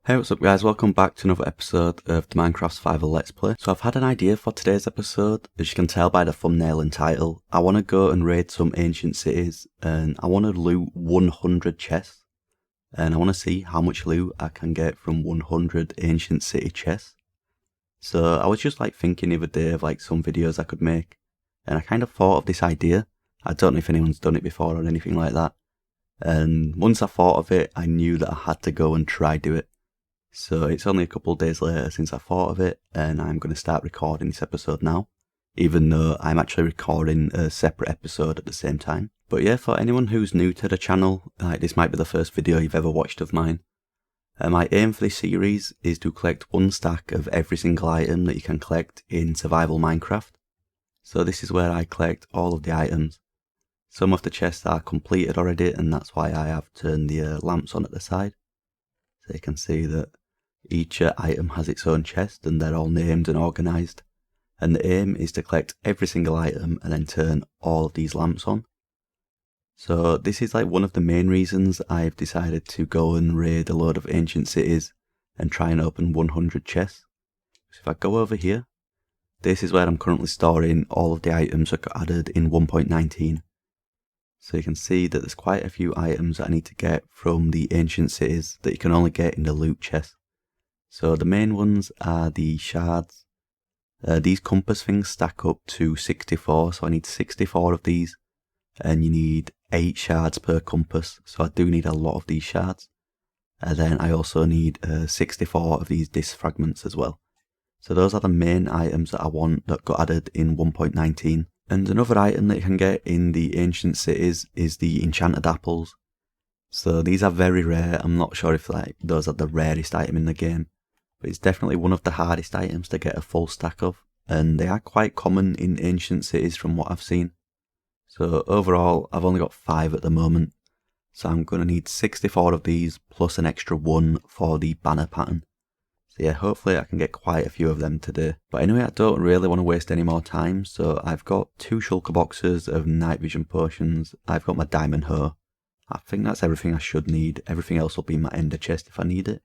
Hey, what's up guys, welcome back to another episode of the Minecraft Survival Let's Play. So I've had an idea for today's episode. As you can tell by the thumbnail and title, I want to go and raid some ancient cities and I want to loot 100 chests. And I want to see how much loot I can get from 100 ancient city chests. So I was just thinking the other day of some videos I could make. And I kind of thought of this idea. I don't know if anyone's done it before or anything like that. And once I thought of it, I knew that I had to go and try do it. So it's only a couple of days later since I thought of it, and I'm going to start recording this episode now, even though I'm actually recording a separate episode at the same time. But yeah, for anyone who's new to the channel, this might be the first video you've ever watched of mine. My aim for this series is to collect one stack of every single item that you can collect in Survival Minecraft. So this is where I collect all of the items. Some of the chests are completed already, and that's why I have turned the lamps on at the side. So you can see that each item has its own chest and they're all named and organised. And the aim is to collect every single item and then turn all of these lamps on. So this is one of the main reasons I've decided to go and raid a load of ancient cities and try and open 100 chests. So if I go over here, this is where I'm currently storing all of the items that got added in 1.19. So you can see that there's quite a few items that I need to get from the ancient cities that you can only get in the loot chest. So the main ones are the shards. These compass things stack up to 64, so I need 64 of these. And you need 8 shards per compass, so I do need a lot of these shards. And then I also need 64 of these disc fragments as well. So those are the main items that I want that got added in 1.19. And another item that you can get in the ancient cities is the enchanted apples. So these are very rare. I'm not sure if those are the rarest item in the game, but it's definitely one of the hardest items to get a full stack of, and they are quite common in ancient cities from what I've seen. So overall I've only got 5 at the moment, so I'm going to need 64 of these plus an extra 1 for the banner pattern. So yeah, hopefully I can get quite a few of them today. But anyway, I don't really want to waste any more time, so I've got 2 shulker boxes of night vision potions. I've got my diamond hoe. I think that's everything I should need. Everything else will be in my ender chest if I need it.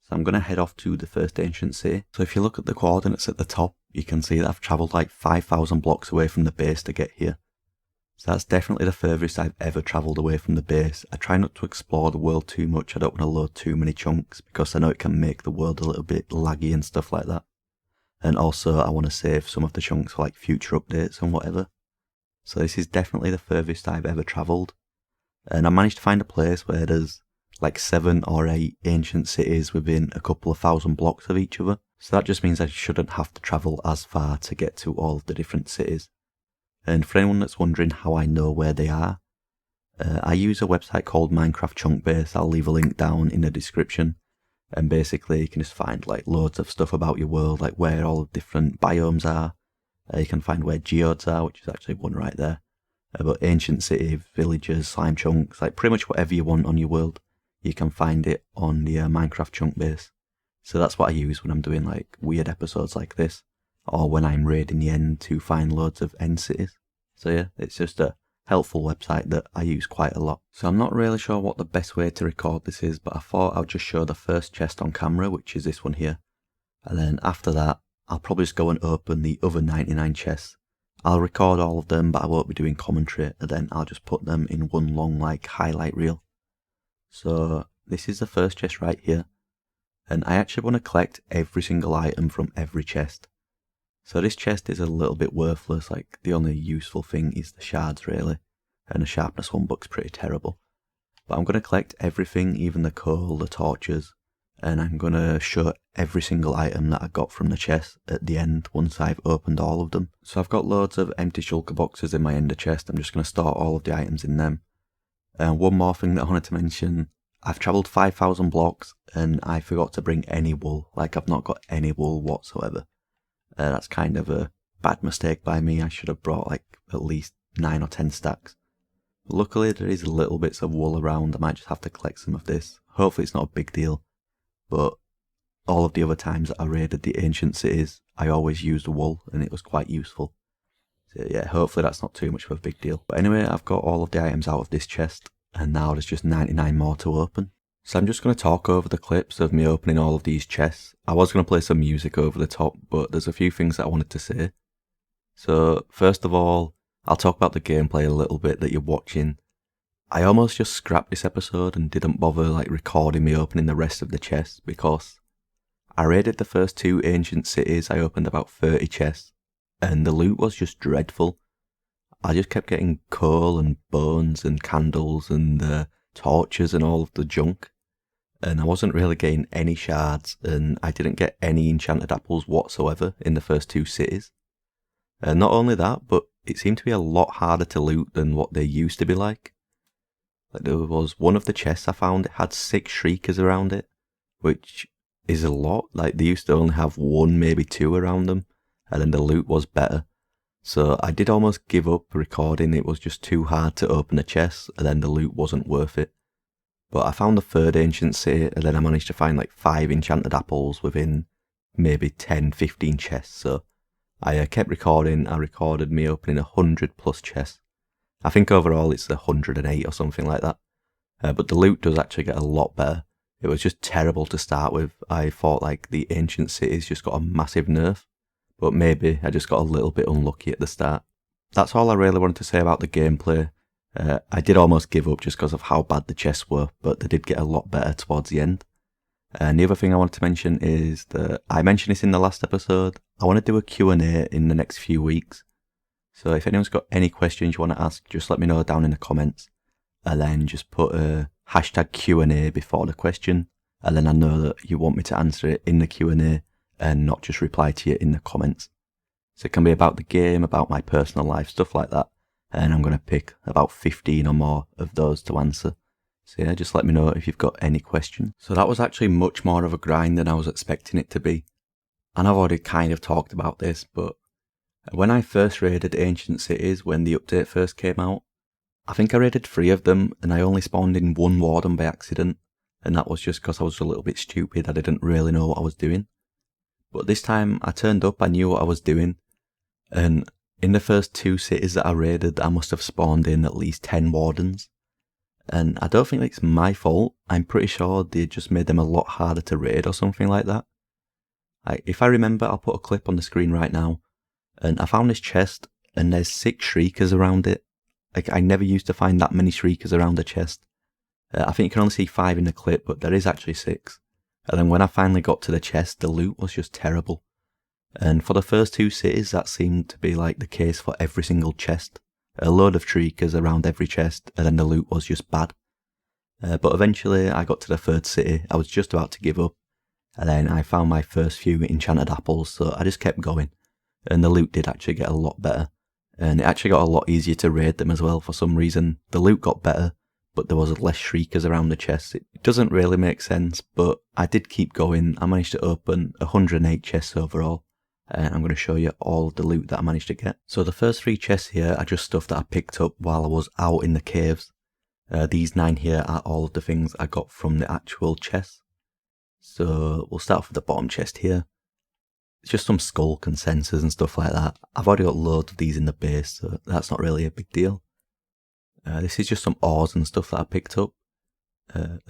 So I'm going to head off to the first ancient city. So if you look at the coordinates at the top, you can see that I've travelled 5,000 blocks away from the base to get here. So that's definitely the furthest I've ever travelled away from the base. I try not to explore the world too much. I don't want to load too many chunks because I know it can make the world a little bit laggy and stuff like that. And also I want to save some of the chunks for future updates and whatever. So this is definitely the furthest I've ever travelled. And I managed to find a place where there's 7 or 8 ancient cities within a couple of thousand blocks of each other. So that just means I shouldn't have to travel as far to get to all of the different cities. And for anyone that's wondering how I know where they are, I use a website called Minecraft Chunkbase. I'll leave a link down in the description. And basically you can just find loads of stuff about your world, where all the different biomes are. You can find where geodes are, which is actually one right there. But ancient city, villages, slime chunks, pretty much whatever you want on your world, you can find it on the Minecraft Chunkbase. So that's what I use when I'm doing weird episodes like this, or when I'm raiding the end to find loads of end cities. So yeah, it's just a helpful website that I use quite a lot. So I'm not really sure what the best way to record this is, but I thought I'd just show the first chest on camera, which is this one here. And then after that, I'll probably just go and open the other 99 chests. I'll record all of them, but I won't be doing commentary, and then I'll just put them in one long highlight reel. So this is the first chest right here. And I actually want to collect every single item from every chest. So this chest is a little bit worthless, the only useful thing is the shards really, and the sharpness 1 book's pretty terrible. But I'm going to collect everything, even the coal, the torches, and I'm going to show every single item that I got from the chest at the end once I've opened all of them. So I've got loads of empty shulker boxes in my ender chest. I'm just going to store all of the items in them. And one more thing that I wanted to mention, I've travelled 5,000 blocks and I forgot to bring any wool. I've not got any wool whatsoever. That's kind of a bad mistake by me. I should have brought at least 9 or 10 stacks. But luckily there is little bits of wool around. I might just have to collect some of this. Hopefully it's not a big deal. But all of the other times that I raided the ancient cities, I always used wool and it was quite useful. So yeah, hopefully that's not too much of a big deal. But anyway, I've got all of the items out of this chest and now there's just 99 more to open. So I'm just going to talk over the clips of me opening all of these chests. I was going to play some music over the top, but there's a few things that I wanted to say. So first of all, I'll talk about the gameplay a little bit that you're watching. I almost just scrapped this episode and didn't bother recording me opening the rest of the chests because I raided the first 2 ancient cities. I opened about 30 chests and the loot was just dreadful. I just kept getting coal and bones and candles and torches and all of the junk. And I wasn't really getting any shards, and I didn't get any enchanted apples whatsoever in the first 2 cities. And not only that, but it seemed to be a lot harder to loot than what they used to be like. There was one of the chests I found, it had 6 shriekers around it, which is a lot. They used to only have 1, maybe 2 around them, and then the loot was better. So I did almost give up recording. It was just too hard to open a chest, and then the loot wasn't worth it. But I found the 3rd ancient city, and then I managed to find 5 enchanted apples within maybe 10-15 chests. So I kept recording. I recorded me opening 100 plus chests. I think overall it's 108 or something like that. But the loot does actually get a lot better. It was just terrible to start with. I thought the ancient cities just got a massive nerf. But maybe I just got a little bit unlucky at the start. That's all I really wanted to say about the gameplay. I did almost give up just because of how bad the chests were, but they did get a lot better towards the end. And the other thing I wanted to mention is that I mentioned this in the last episode. I want to do a Q&A in the next few weeks. So if anyone's got any questions you want to ask, just let me know down in the comments. And then just put a hashtag Q&A before the question. And then I know that you want me to answer it in the Q&A and not just reply to you in the comments. So it can be about the game, about my personal life, stuff like that. And I'm going to pick about 15 or more of those to answer. So yeah, just let me know if you've got any questions. So that was actually much more of a grind than I was expecting it to be. And I've already kind of talked about this, but when I first raided Ancient Cities, when the update first came out, I think I raided 3 of them and I only spawned in 1 warden by accident. And that was just because I was a little bit stupid. I didn't really know what I was doing. But this time I turned up, I knew what I was doing. And in the first 2 cities that I raided, I must have spawned in at least 10 wardens. And I don't think it's my fault. I'm pretty sure they just made them a lot harder to raid or something like that. If I remember, I'll put a clip on the screen right now. And I found this chest, and there's 6 shriekers around it. I never used to find that many shriekers around a chest. I think you can only see 5 in the clip, but there is actually 6. And then when I finally got to the chest, the loot was just terrible. And for the first 2 cities, that seemed to be the case for every single chest. A load of shriekers around every chest, and then the loot was just bad. But eventually, I got to the 3rd city. I was just about to give up. And then I found my first few enchanted apples, so I just kept going. And the loot did actually get a lot better. And it actually got a lot easier to raid them as well for some reason. The loot got better, but there was less shriekers around the chests. It doesn't really make sense, but I did keep going. I managed to open 108 chests overall. And I'm going to show you all of the loot that I managed to get. So the first 3 chests here are just stuff that I picked up while I was out in the caves. These 9 here are all of the things I got from the actual chests. So we'll start off with the bottom chest here. It's just some skulk and sensors and stuff like that. I've already got loads of these in the base, so that's not really a big deal. This is just some ores and stuff that I picked up. Half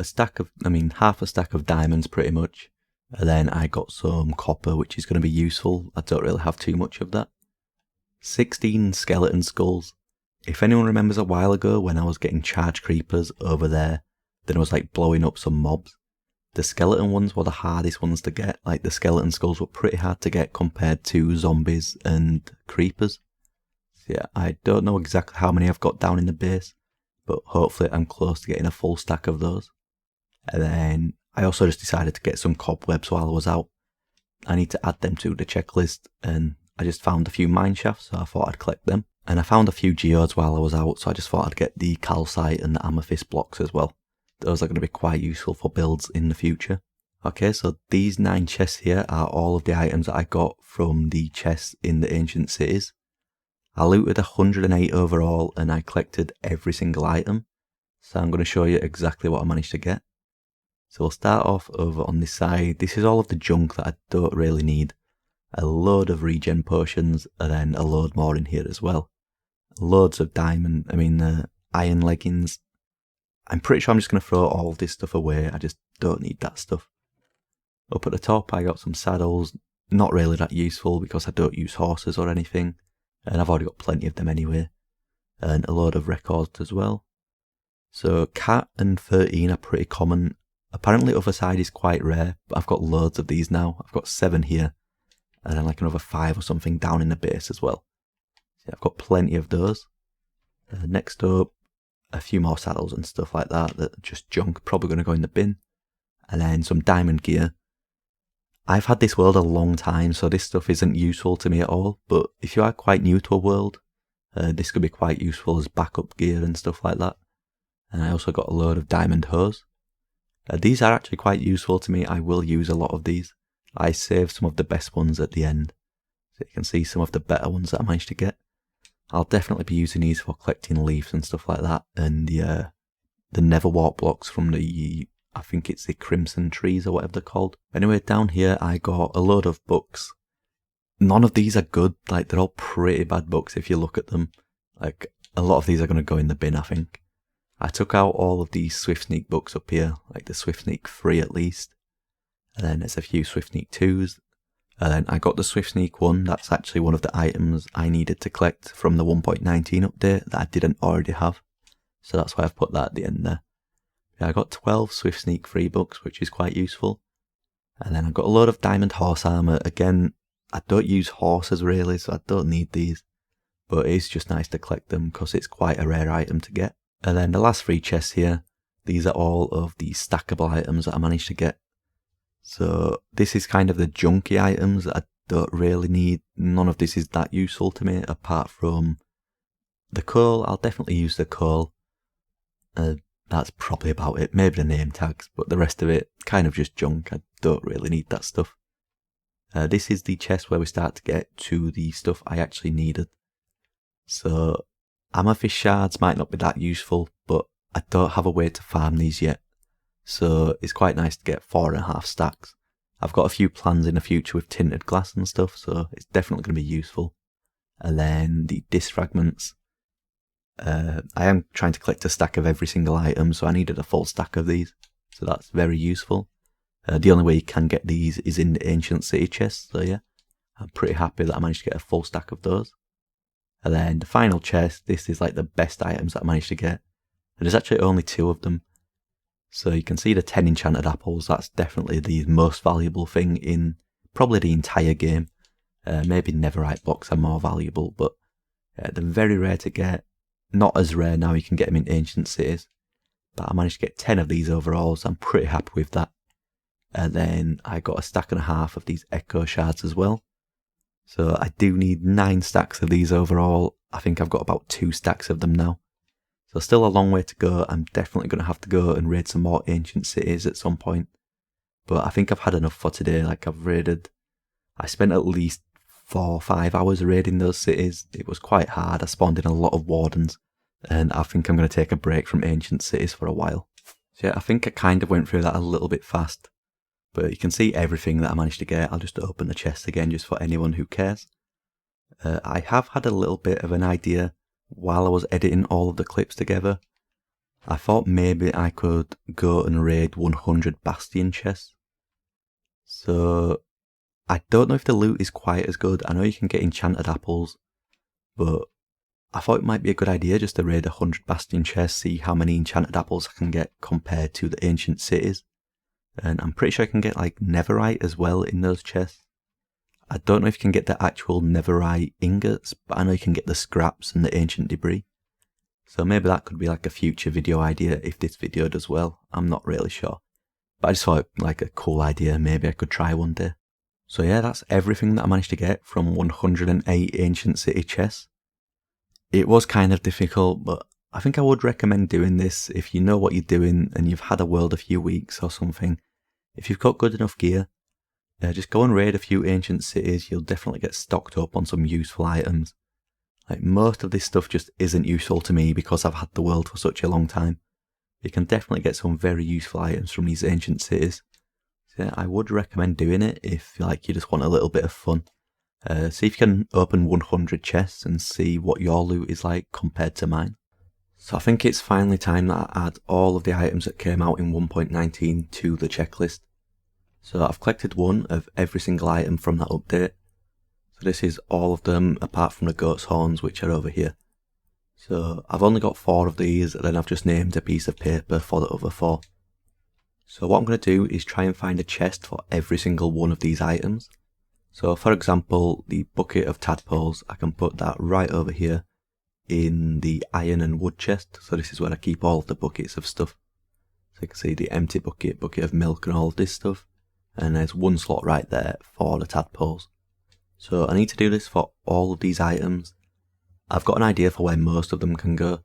a stack of diamonds pretty much. And then I got some copper, which is going to be useful. I don't really have too much of that. 16 skeleton skulls. If anyone remembers a while ago when I was getting charge creepers over there, then I was blowing up some mobs. The skeleton ones were the hardest ones to get. The skeleton skulls were pretty hard to get compared to zombies and creepers. So yeah, I don't know exactly how many I've got down in the base, but hopefully I'm close to getting a full stack of those. And then I also just decided to get some cobwebs while I was out. I need to add them to the checklist, and I just found a few mine shafts, so I thought I'd collect them. And I found a few geodes while I was out, so I just thought I'd get the calcite and the amethyst blocks as well. Those are going to be quite useful for builds in the future. Okay, so these 9 chests here are all of the items that I got from the chests in the ancient cities. I looted 108 overall, and I collected every single item. So I'm going to show you exactly what I managed to get. So we'll start off over on this side. This is all of the junk that I don't really need. A load of regen potions, and then a load more in here as well. Loads of iron leggings, I'm pretty sure I'm just going to throw all of this stuff away. I just don't need that stuff. Up at the top I got some saddles, not really that useful because I don't use horses or anything, and I've already got plenty of them anyway, and a load of records as well. So cat and 13 are pretty common. Apparently other side is quite rare, but I've got loads of these now. I've got 7 here, and then like another 5 or something down in the base as well. So I've got plenty of those. Next up, a few more saddles and stuff like that that are just junk, probably going to go in the bin. And then some diamond gear. I've had this world a long time, so this stuff isn't useful to me at all, but if you are quite new to a world, this could be quite useful as backup gear and stuff like that. And I also got a load of diamond hose. These are actually quite useful to me. I will use a lot of these. I saved some of the best ones at the end, so you can see some of the better ones that I managed to get. I'll definitely be using these for collecting leaves and stuff like that, and the Neverwalk blocks from the, I think it's the Crimson Trees or whatever they're called. Anyway, down here I got a load of books. None of these are good, like they're all pretty bad books if you look at them. Like a lot of these are going to go in the bin, I think. I took out all of these Swift Sneak books up here, like the Swift Sneak 3 at least. And then there's a few Swift Sneak 2s. And then I got the Swift Sneak 1, that's actually one of the items I needed to collect from the 1.19 update that I didn't already have. So that's why I've put that at the end there. Yeah, I got 12 Swift Sneak 3 books, which is quite useful. And then I've got a load of diamond horse armour. Again, I don't use horses really, so I don't need these. But it's just nice to collect them because it's quite a rare item to get. And then the last 3 chests here, these are all of the stackable items that I managed to get. So this is kind of the junky items that I don't really need. None of this is that useful to me apart from the coal. I'll definitely use the coal. That's probably about it. Maybe the name tags, but the rest of it kind of just junk. I don't really need that stuff. This is the chest where we start to get to the stuff I actually needed. So amethyst shards might not be that useful, but I don't have a way to farm these yet. So it's quite nice to get 4.5 stacks. I've got a few plans in the future with tinted glass and stuff, so it's definitely going to be useful. And then the disc fragments. I am trying to collect a stack of every single item, so I needed a full stack of these. So that's very useful. The only way you can get these is in the ancient city chests, so yeah. I'm pretty happy that I managed to get a full stack of those. And then the final chest, this is like the best items that I managed to get. And there's actually only 2 of them. So you can see the 10 enchanted apples, that's definitely the most valuable thing in probably the entire game. Maybe netherite blocks are more valuable, but they're very rare to get. Not as rare now, you can get them in ancient cities. But I managed to get 10 of these overall, so I'm pretty happy with that. And then I got a stack and a half of these echo shards as well. So I do need 9 stacks of these overall. I think I've got about 2 stacks of them now. So still a long way to go. I'm definitely going to have to go and raid some more ancient cities at some point. But I think I've had enough for today. Like I spent at least 4 or 5 hours raiding those cities. It was quite hard. I spawned in a lot of wardens. And I think I'm going to take a break from ancient cities for a while. So yeah, I think I kind of went through that a little bit fast. But you can see everything that I managed to get. I'll just open the chest again just for anyone who cares. I have had a little bit of an idea while I was editing all of the clips together. I thought maybe I could go and raid 100 bastion chests. So I don't know if the loot is quite as good. I know you can get enchanted apples, but I thought it might be a good idea just to raid 100 bastion chests, see how many enchanted apples I can get compared to the ancient cities. And I'm pretty sure I can get like netherite as well in those chests. I don't know if you can get the actual netherite ingots, but I know you can get the scraps and the ancient debris. So maybe that could be like a future video idea if this video does well. I'm not really sure. But I just thought like a cool idea, maybe I could try one day. So yeah, that's everything that I managed to get from 108 ancient city chests. It was kind of difficult, but I think I would recommend doing this if you know what you're doing and you've had a world a few weeks or something. If you've got good enough gear, just go and raid a few ancient cities. You'll definitely get stocked up on some useful items. Like most of this stuff just isn't useful to me because I've had the world for such a long time. You can definitely get some very useful items from these ancient cities. So yeah, I would recommend doing it if like you just want a little bit of fun. See if you can open 100 chests and see what your loot is like compared to mine. So I think it's finally time that I add all of the items that came out in 1.19 to the checklist. So I've collected one of every single item from that update. So this is all of them apart from the goat's horns, which are over here. So I've only got 4 of these, and then I've just named a piece of paper for the other 4. So what I'm going to do is try and find a chest for every single one of these items. So for example, the bucket of tadpoles, I can put that right over here in the iron and wood chest. So this is where I keep all of the buckets of stuff. So you can see the empty bucket, bucket of milk and all of this stuff. And there's one slot right there for the tadpoles. So I need to do this for all of these items. I've got an idea for where most of them can go.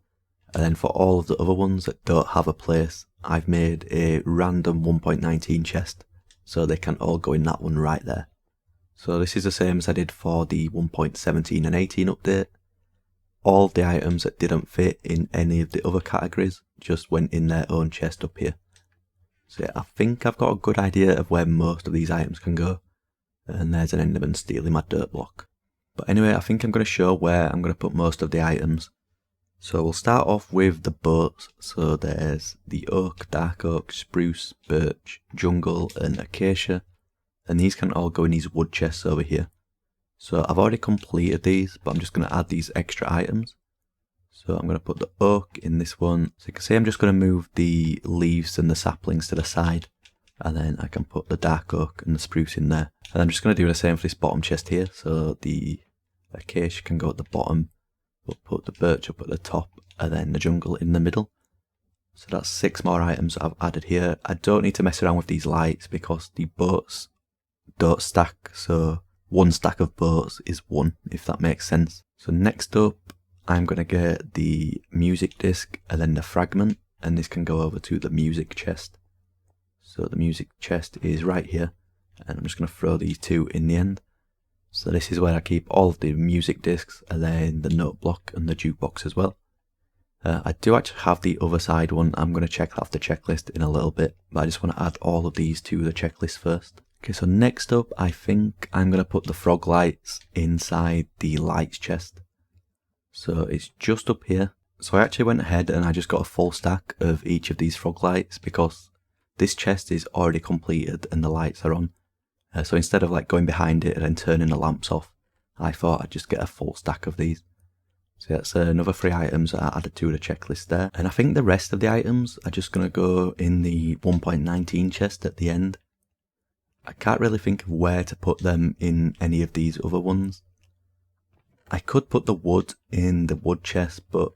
And then for all of the other ones that don't have a place, I've made a random 1.19 chest. So they can all go in that one right there. So this is the same as I did for the 1.17 and 18 update. All of the items that didn't fit in any of the other categories just went in their own chest up here. So yeah, I think I've got a good idea of where most of these items can go. And there's an enderman stealing my dirt block. But anyway, I think I'm going to show where I'm going to put most of the items. So we'll start off with the boats. So there's the oak, dark oak, spruce, birch, jungle and acacia. And these can all go in these wood chests over here. So I've already completed these, but I'm just going to add these extra items. So I'm going to put the oak in this one. So you can see I'm just going to move the leaves and the saplings to the side. And then I can put the dark oak and the spruce in there. And I'm just going to do the same for this bottom chest here. So the acacia can go at the bottom. We'll put the birch up at the top and then the jungle in the middle. So that's 6 more items that I've added here. I don't need to mess around with these lights because the boats don't stack. So 1 stack of boats is 1, if that makes sense. So next up, I'm going to get the music disc and then the fragment. And this can go over to the music chest. So the music chest is right here. And I'm just going to throw these 2 in the end. So this is where I keep all of the music discs and then the note block and the jukebox as well. I do actually have the other side one. I'm going to check off the checklist in a little bit, but I just want to add all of these to the checklist first. Okay, so next up, I think I'm going to put the frog lights inside the lights chest. So it's just up here. So I actually went ahead and I just got a full stack of each of these frog lights because this chest is already completed and the lights are on. So instead of like going behind it and then turning the lamps off, I thought I'd just get a full stack of these. So that's another 3 items that I added to the checklist there. And I think the rest of the items are just going to go in the 1.19 chest at the end. I can't really think of where to put them in any of these other ones. I could put the wood in the wood chest, but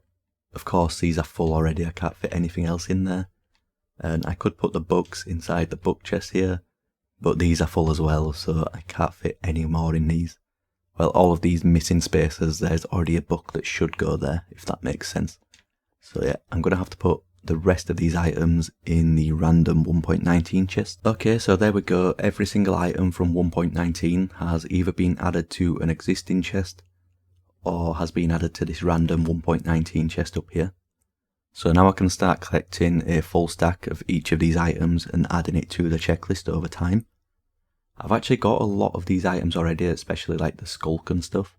of course these are full already. I can't fit anything else in there. And I could put the books inside the book chest here. But these are full as well, so I can't fit any more in these. Well, all of these missing spaces, there's already a book that should go there, if that makes sense. So yeah, I'm going to have to put the rest of these items in the random 1.19 chest. Okay, so there we go. Every single item from 1.19 has either been added to an existing chest or has been added to this random 1.19 chest up here. So now I can start collecting a full stack of each of these items and adding it to the checklist over time. I've actually got a lot of these items already, especially like the skulk and stuff.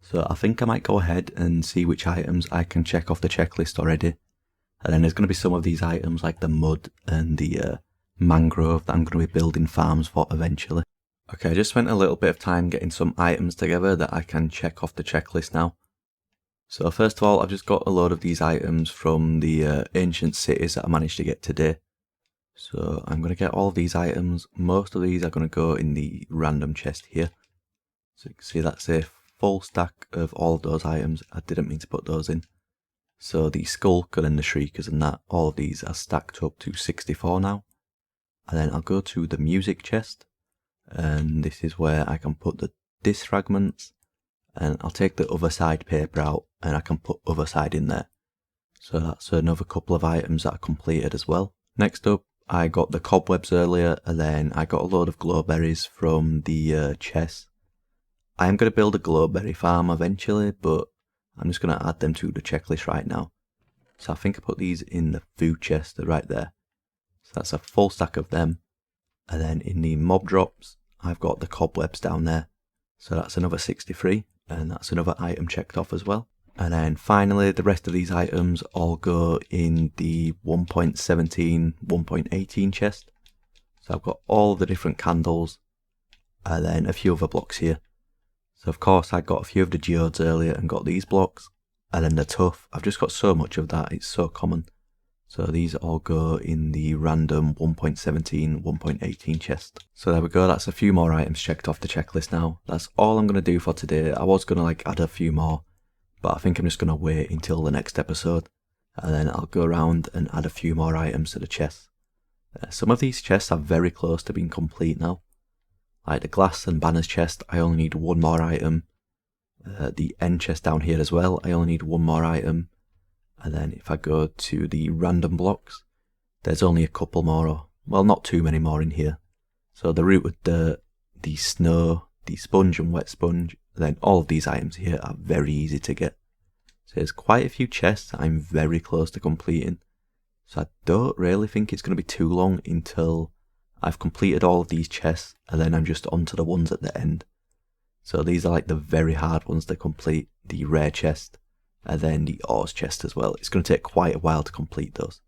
So I think I might go ahead and see which items I can check off the checklist already. And then there's going to be some of these items like the mud and the mangrove that I'm going to be building farms for eventually. Okay, I just spent a little bit of time getting some items together that I can check off the checklist now. So first of all, I've just got a load of these items from the ancient cities that I managed to get today. So I'm going to get all of these items. Most of these are going to go in the random chest here. So you can see that's a full stack of all of those items. I didn't mean to put those in. So the skulk and then the shriekers and that, all of these are stacked up to 64 now. And then I'll go to the music chest. And this is where I can put the disc fragments. And I'll take the other side paper out and I can put other side in there. So that's another couple of items that are completed as well. Next up, I got the cobwebs earlier and then I got a load of glowberries from the chest. I am going to build a glowberry farm eventually, but I'm just going to add them to the checklist right now. So I think I put these in the food chest right there. So that's a full stack of them. And then in the mob drops, I've got the cobwebs down there. So that's another 63. And that's another item checked off as well. And then finally, the rest of these items all go in the 1.17, 1.18 chest. So I've got all the different candles and then a few other blocks here. So of course I got a few of the geodes earlier and got these blocks. And then the tuff, I've just got so much of that, it's so common. So these all go in the random 1.17, 1.18 chest. So there we go, that's a few more items checked off the checklist now. That's all I'm going to do for today. I was going to add a few more, but I think I'm just going to wait until the next episode. And then I'll go around and add a few more items to the chests. Some of these chests are very close to being complete now. Like the glass and banners chest, I only need one more item. The end chest down here as well, I only need one more item. And then if I go to the random blocks, there's only a couple more, or, well, not too many more in here. So the root with dirt, the snow, the sponge and wet sponge, then all of these items here are very easy to get. So there's quite a few chests I'm very close to completing. So I don't really think it's going to be too long until I've completed all of these chests and then I'm just onto the ones at the end. So these are like the very hard ones to complete, the rare chest and then the ores chest as well. It's going to take quite a while to complete those.